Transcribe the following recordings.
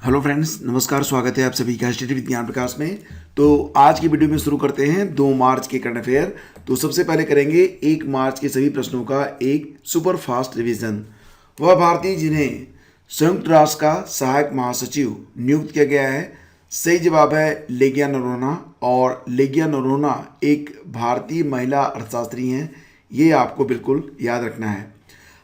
Hello friends, नमस्कार। स्वागत है आप सभी का स्टडी विद ज्ञान प्रकाश में। तो आज की वीडियो में शुरू करते हैं 2 मार्च के करंट अफेयर। तो सबसे पहले करेंगे 1 मार्च के सभी प्रश्नों का एक सुपर फास्ट रिवीजन। वह भारतीय जिन्हें संयुक्त राष्ट्र का सहायक महासचिव नियुक्त किया गया है, सही जवाब है लेगिया नोरोन्हा। और लेगिया नोरोन्हा एक भारतीय महिला अर्थशास्त्री हैं, ये आपको बिल्कुल याद रखना है।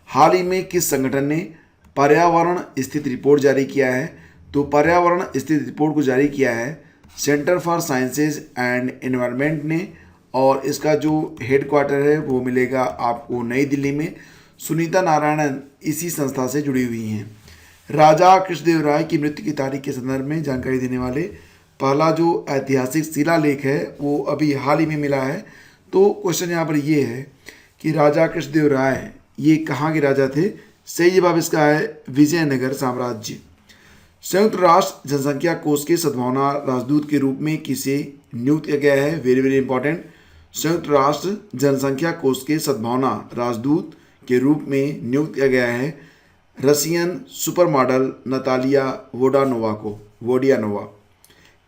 हाल ही में किस संगठन ने पर्यावरण स्थित रिपोर्ट जारी किया है? तो पर्यावरण स्थित रिपोर्ट को जारी किया है centre for sciences and environment ने, और इसका जो हेडक्वार्टर है वो मिलेगा आपको नई दिल्ली में। सुनीता नारायणन इसी संस्था से जुड़ी हुई हैं। राजा कृष्णदेव राय की मृत्यु की तारीख के संदर्भ में जानकारी देने वाले पहला जो ऐतिहासिक शिलालेख है वो अभी हाल ही में मिला है। तो क्वेश्चन यहाँ पर ये है कि राजा कृष्णदेव राय ये कहाँ के राजा थे? सही जवाब इसका है विजयनगर साम्राज्य। संयुक्त राष्ट्र जनसंख्या कोष के सद्भावना राजदूत के रूप में किसे नियुक्त किया गया है? Very very important. संयुक्त राष्ट्र जनसंख्या कोष के सद्भावना राजदूत के रूप में नियुक्त किया गया है रशियन सुपर मॉडल नतालिया वोडियानोवा।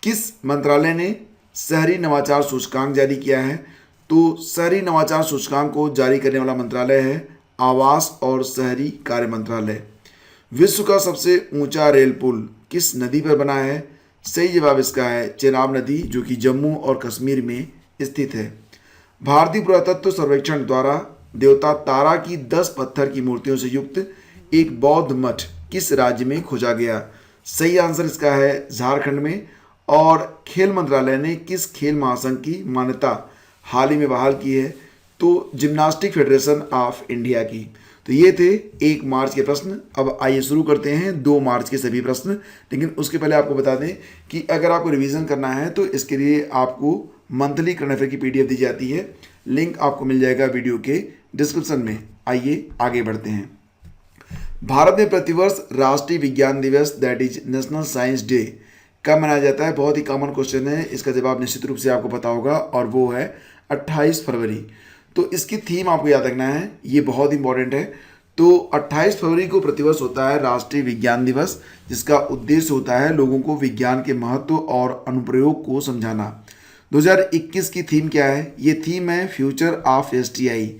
किस मंत्रालय ने शहरी नवाचार सूचकांक जारी किया है? तो शहरी नवाचार सूचकांक को जारी करने वाला मंत्रालय है आवास और शहरी कार्य मंत्रालय। विश्व का सबसे ऊंचा रेल पुल किस नदी पर बना है? सही जवाब इसका है चेनाब नदी, जो कि जम्मू और कश्मीर में स्थित है। भारतीय पुरातत्व सर्वेक्षण द्वारा देवता तारा की 10 पत्थर की मूर्तियों से युक्त एक बौद्ध मठ किस राज्य में खोजा गया? सही आंसर इसका है झारखंड में। और खेल मंत्रालय ने किस खेल महासंघ की मान्यता हाल ही में बहाल की है? तो जिम्नास्टिक फेडरेशन ऑफ इंडिया की। तो ये थे 1 मार्च के प्रश्न। अब आइए शुरू करते हैं 2 मार्च के सभी प्रश्न। लेकिन उसके पहले आपको बता दें कि अगर आपको रिवीजन करना है तो इसके लिए आपको मंथली करंट अफेयर की पीडीएफ दी जाती है। लिंक आपको मिल जाएगा वीडियो के डिस्क्रिप्शन में। आइए आगे बढ़ते हैं। भारत में प्रतिवर्ष राष्ट्रीय विज्ञान दिवस that is national science day कब मनाया जाता है? बहुत ही कॉमन क्वेश्चन है, इसका जवाब निश्चित रूप से आपको पता होगा और वो है 28 फरवरी। तो इसकी थीम आपको याद रखना है, ये बहुत इंपॉर्टेंट है। तो 28 फरवरी को प्रतिवर्ष होता है राष्ट्रीय विज्ञान दिवस, जिसका उद्देश्य होता है लोगों को विज्ञान के महत्व और अनुप्रयोग को समझाना। 2021 की थीम क्या है? ये थीम है future of STI,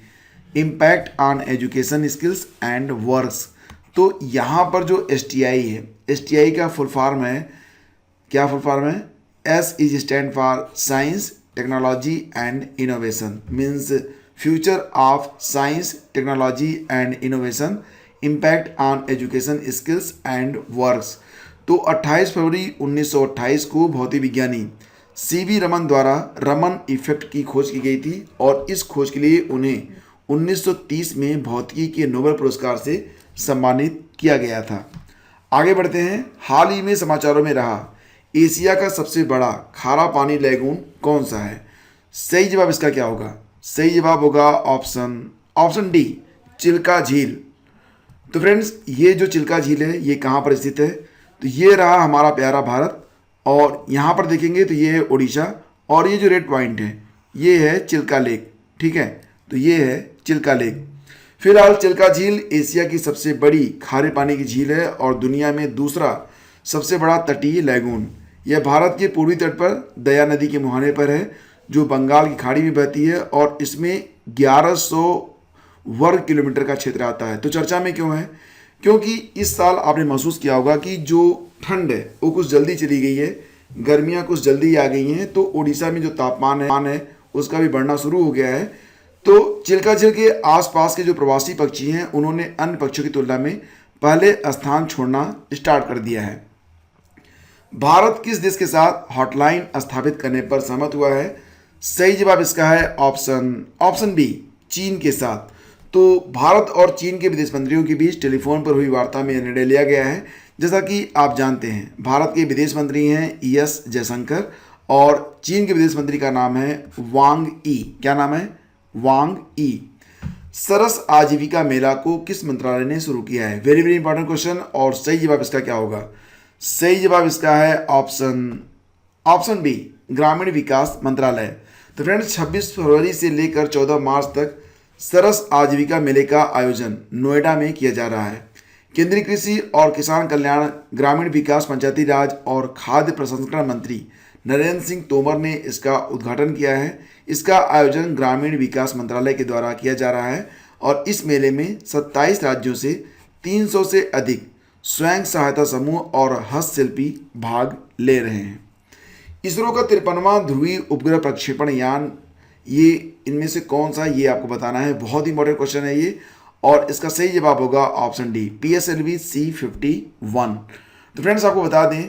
impact on education skills and works. तो यहाँ पर जो एसटीआई है, एसटीआई का फुल फॉर्म है, क्या फुल फॉर्म है? S is stand for science technology and innovation, means future of science technology and innovation, impact on education skills and works. तो 28 फरवरी 1928 को भौतिक विज्ञानी सीवी रमन द्वारा रमन इफेक्ट की खोज की गई थी, और इस खोज के लिए उन्हें 1930 में भौतिकी के नोबेल पुरस्कार से सम्मानित किया गया था। आगे बढ़ते हैं। हाल ही में समाचारों में रहा एशिया का सबसे बड़ा खारा पानी लैगून कौन सा है? सही जवाब इसका क्या होगा? सही जवाब होगा ऑप्शन डी, चिल्का झील। तो फ्रेंड्स, ये जो चिल्का झील है ये कहाँ पर स्थित है? तो ये रहा हमारा प्यारा भारत, और यहाँ पर देखेंगे तो ये है उड़ीसा, और ये जो रेड पॉइंट है ये है चिल्का लेक। ठीक है, तो ये है चिल्का लेक। फिलहाल चिल्का झील एशिया की सबसे बड़ी खारे पानी की झील है और दुनिया में दूसरा सबसे बड़ा तटीय लैगून। यह भारत के पूर्वी तट पर दया नदी के मुहाने पर है, जो बंगाल की खाड़ी में बहती है, और इसमें 1100 वर्ग किलोमीटर का क्षेत्र आता है। तो चर्चा में क्यों है? क्योंकि इस साल आपने महसूस किया होगा कि जो ठंड है वो कुछ जल्दी चली गई है, गर्मियां कुछ जल्दी आ गई हैं, तो उड़ीसा में जो तापमान है उसका भी बढ़ना शुरू हो गया है। तो चिल्का झील के आसपास के जो प्रवासी पक्षी हैं उन्होंने अन्य पक्षियों की तुलना में पहले स्थान छोड़ना स्टार्ट कर दिया है। भारत किस देश के साथ हॉटलाइन स्थापित करने पर सहमत हुआ है? सही जवाब इसका है ऑप्शन बी, चीन के साथ। तो भारत और चीन के विदेश मंत्रियों के बीच टेलीफोन पर हुई वार्ता में निर्णय लिया गया है। जैसा कि आप जानते हैं भारत के विदेश मंत्री हैं एस जयशंकर, और चीन के विदेश मंत्री का नाम है वांग ई। क्या नाम है? वांग ई। सरस आजीविका मेला को किस मंत्रालय ने शुरू किया है? वेरी वेरी इंपॉर्टेंट क्वेश्चन, और सही जवाब इसका क्या होगा? सही जवाब इसका है ऑप्शन बी, ग्रामीण विकास मंत्रालय। तो फ्रेंड्स, 26 फरवरी से लेकर 14 मार्च तक सरस आजीविका मेले का आयोजन नोएडा में किया जा रहा है। केंद्रीय कृषि और किसान कल्याण, ग्रामीण विकास, पंचायती राज और खाद्य प्रसंस्करण मंत्री नरेंद्र सिंह तोमर ने इसका उद्घाटन किया है। इसका आयोजन ग्रामीण विकास मंत्रालय के द्वारा किया जा रहा है और इस मेले में 27 राज्यों से 300 से अधिक स्वयं सहायता समूह और हस्तशिल्पी भाग ले रहे हैं। इसरो का 53वां ध्रुवीय उपग्रह प्रक्षेपण यान, ये इनमें से कौन सा, ये आपको बताना है। बहुत ही इंपॉर्टेंट क्वेश्चन है ये, और इसका सही जवाब होगा ऑप्शन डी, PSLV C-51। तो फ्रेंड्स आपको बता दें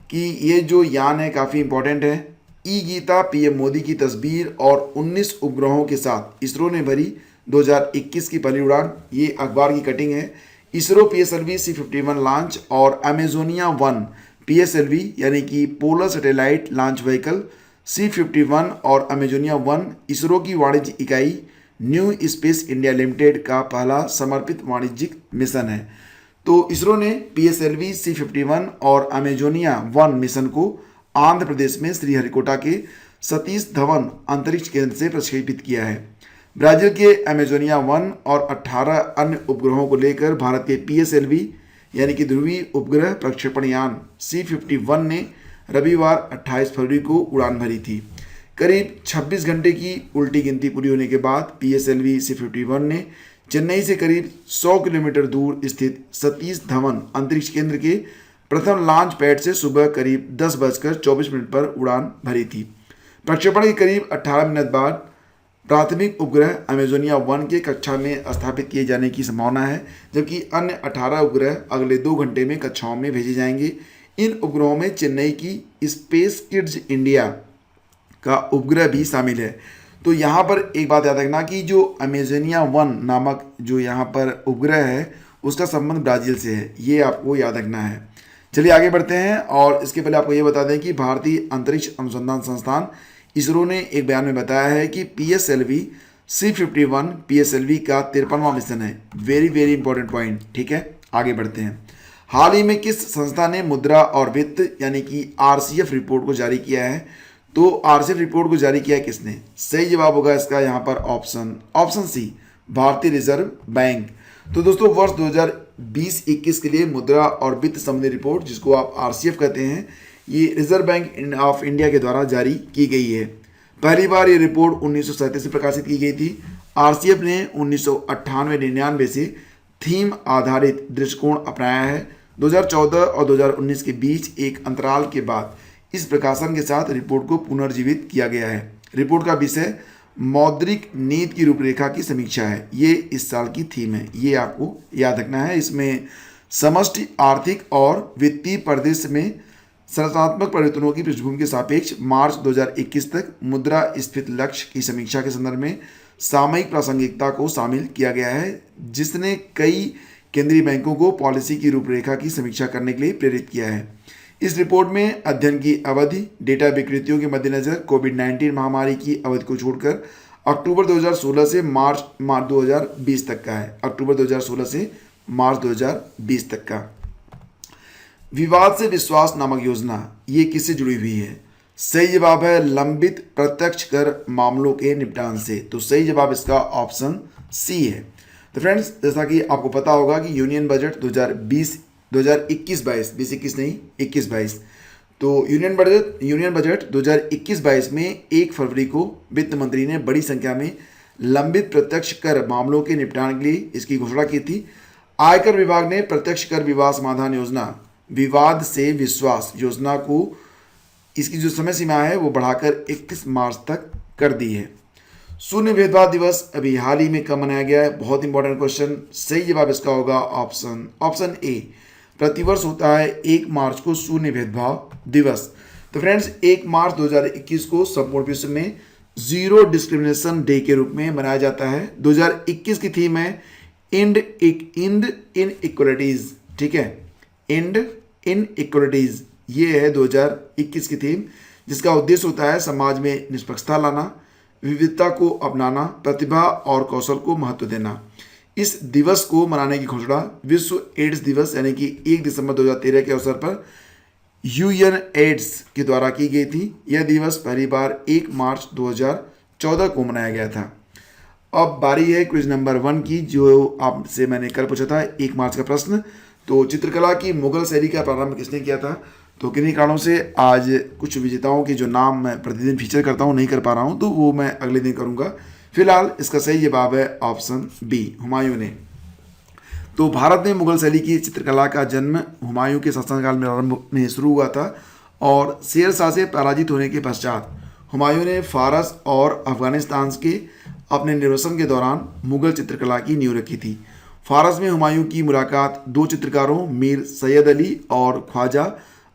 कि ये जो यान है काफ़ी इंपॉर्टेंट है। गीता, PM मोदी की तस्वीर और 19 उपग्रहों के साथ इसरो ने भरी 2021 की पहली उड़ान। ये अखबार की कटिंग है। इसरो PSLV C-51 लॉन्च और अमेजोनिया 1 PSLV यानी कि polar satellite launch vehicle C-51 और अमेजोनिया 1 इसरो की वाणिज्य इकाई न्यू स्पेस इंडिया लिमिटेड का पहला समर्पित वाणिज्यिक मिशन है। तो इसरो ने PSLV C-51 और अमेजोनिया 1 मिशन को आंध्र प्रदेश में श्रीहरिकोटा के सतीश धवन अंतरिक्ष केंद्र से प्रक्षेपित किया है। ब्राजील के अमेजोनिया 1 और 18 अन्य उपग्रहों को लेकर भारत के PSLV यानी कि ध्रुवीय उपग्रह प्रक्षेपण यान C-51 ने रविवार 28 फरवरी को उड़ान भरी थी। करीब 26 घंटे की उल्टी गिनती पूरी होने के बाद PSLV C-51 ने चेन्नई से करीब 100 किलोमीटर दूर स्थित सतीश धवन अंतरिक्ष केंद्र के प्रथम लॉन्च पैड से सुबह करीब 10:24 पर उड़ान भरी थी। प्रक्षेपण के करीब 18 मिनट बाद प्राथमिक उपग्रह अमेजोनिया 1 के कक्षा में स्थापित किए जाने की संभावना है, जबकि अन्य 18 उपग्रह अगले 2 घंटे में कक्षाओं में भेजे जाएंगे। इन उपग्रहों में चेन्नई की स्पेस किड्स इंडिया का उपग्रह भी शामिल है। तो यहाँ पर एक बात याद रखना कि जो अमेजोनिया 1 नामक जो यहाँ पर उपग्रह है उसका संबंध ब्राज़ील से है, ये आपको याद रखना है। चलिए आगे बढ़ते हैं, और इसके पहले आपको ये बता दें कि भारतीय अंतरिक्ष अनुसंधान संस्थान इसरो ने एक बयान में बताया है कि PSLV C-51 PSLV का 53वां मिशन है। Very very important point. ठीक है, आगे बढ़ते हैं। हाल ही में किस संस्था ने मुद्रा और वित्त यानी कि RCF रिपोर्ट को जारी किया है? तो RCF रिपोर्ट को जारी किया है किसने? सही जवाब होगा इसका यहाँ पर ऑप्शन सी, भारतीय रिजर्व बैंक। तो दोस्तों वर्ष 2020-21 के लिए मुद्रा और वित्त संबंधी रिपोर्ट, जिसको आप RCF कहते हैं, ये रिजर्व बैंक ऑफ इंडिया के द्वारा जारी की गई है। पहली बार ये रिपोर्ट 1937 में प्रकाशित की गई थी। RCF ने 1998-99 से थीम आधारित दृष्टिकोण अपनाया है। 2014 और 2019 के बीच एक अंतराल के बाद इस प्रकाशन के साथ रिपोर्ट को पुनर्जीवित किया गया है। रिपोर्ट का विषय मौद्रिक नीति की रूपरेखा की समीक्षा है। ये इस साल की थीम है, ये आपको याद रखना है। इसमें समष्टि आर्थिक और वित्तीय परिदृश्य में संरचनात्मक परिवर्तनों की पृष्ठभूमि के सापेक्ष मार्च 2021 तक मुद्रास्फीति लक्ष्य की समीक्षा के संदर्भ में सामयिक प्रासंगिकता को शामिल किया गया है, जिसने कई केंद्रीय बैंकों को पॉलिसी की रूपरेखा की समीक्षा करने के लिए प्रेरित किया है। इस रिपोर्ट में अध्ययन की अवधि डेटा विकृतियों के मद्देनजर कोविड-19 महामारी की अवधि को छोड़कर अक्टूबर 2016 से मार्च 2020 तक का है। अक्टूबर 2016 से मार्च 2020 तक का। विवाद से विश्वास नामक योजना, ये किससे जुड़ी हुई है? सही जवाब है लंबित प्रत्यक्ष कर मामलों के निपटान से। तो सही जवाब इसका ऑप्शन सी है। तो फ्रेंड्स, जैसा कि आपको पता होगा कि यूनियन बजट 2021-22 2021 नहीं 21-22, तो यूनियन बजट 2021-22 में 1 फरवरी को वित्त मंत्री ने बड़ी संख्या में लंबित प्रत्यक्ष कर मामलों के निपटान के लिए इसकी घोषणा की थी। आयकर विभाग ने प्रत्यक्ष कर विवाद समाधान योजना, विवाद से विश्वास योजना को, इसकी जो समय सीमा है वो बढ़ाकर 31 मार्च तक कर दी है। शून्य भेदभाव दिवस अभी हाल ही में कब मनाया गया है? बहुत इंपॉर्टेंट क्वेश्चन। सही जवाब इसका होगा ऑप्शन ए, प्रतिवर्ष होता है 1 मार्च को शून्य भेदभाव दिवस। तो फ्रेंड्स 1 मार्च 2021 को संपूर्ण विश्व में जीरो डिस्क्रिमिनेशन डे के रूप में मनाया जाता है। 2021 की थीम है एंड इन इक्वलिटीज। ठीक है, एंड इन इक्वलिटीज, ये है 2021 की थीम, जिसका उद्देश्य होता है समाज में निष्पक्षता लाना, विविधता को अपनाना, प्रतिभा और कौशल को महत्व देना। इस दिवस को मनाने की घोषणा विश्व एड्स दिवस यानी कि 1 दिसंबर 2013 के अवसर पर UN एड्स के द्वारा की गई थी। यह दिवस पहली बार 1 मार्च 2014 को मनाया गया था। अब बारी है क्विज नंबर 1 की, जो आपसे मैंने कल पूछा था 1 मार्च का प्रश्न। तो चित्रकला की मुगल शैली का प्रारंभ किसने किया था? तो किन्हीं कारणों से आज कुछ विजेताओं के जो नाम मैं प्रतिदिन फीचर करता हूँ नहीं कर पा रहा हूँ, तो वो मैं अगले दिन करूँगा। फिलहाल इसका सही जवाब है ऑप्शन बी, हुमायूं ने। तो भारत में मुगल शैली की चित्रकला का जन्म हुमायूं के शासनकाल में आरंभ में शुरू हुआ था और शेर शाह से पराजित होने के पश्चात हुमायूं ने फारस और अफगानिस्तान के अपने निर्वासन के दौरान मुगल चित्रकला की नींव रखी थी। फारस में हुमायूं की मुलाकात दो चित्रकारों मीर सैयद अली और ख्वाजा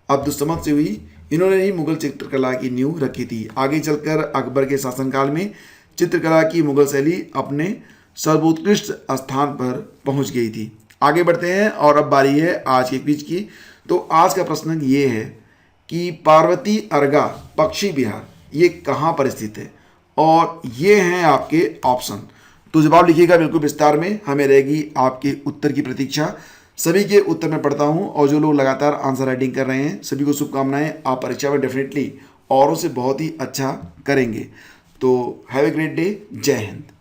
अब्दुस्समद से हुई। इन्होंने ही मुगल चित्रकला की नींव रखी थी। आगे चलकर अकबर के शासनकाल में चित्रकला की मुगल शैली अपने सर्वोत्कृष्ट स्थान पर पहुंच गई थी। आगे बढ़ते हैं और अब बारी है आज के क्विज की। तो आज का प्रश्न ये है कि पार्वती अर्गा पक्षी विहार ये कहाँ पर स्थित है, और ये हैं आपके ऑप्शन। तो जवाब लिखिएगा बिल्कुल विस्तार में, हमें रहेगी आपके उत्तर की प्रतीक्षा। सभी के उत्तर में पढ़ता हूँ और जो लोग लगातार आंसर राइटिंग कर रहे हैं सभी को शुभकामनाएं। आप परीक्षा में डेफिनेटली औरों से बहुत ही अच्छा करेंगे। तो हैव ए ग्रेट डे। जय हिंद।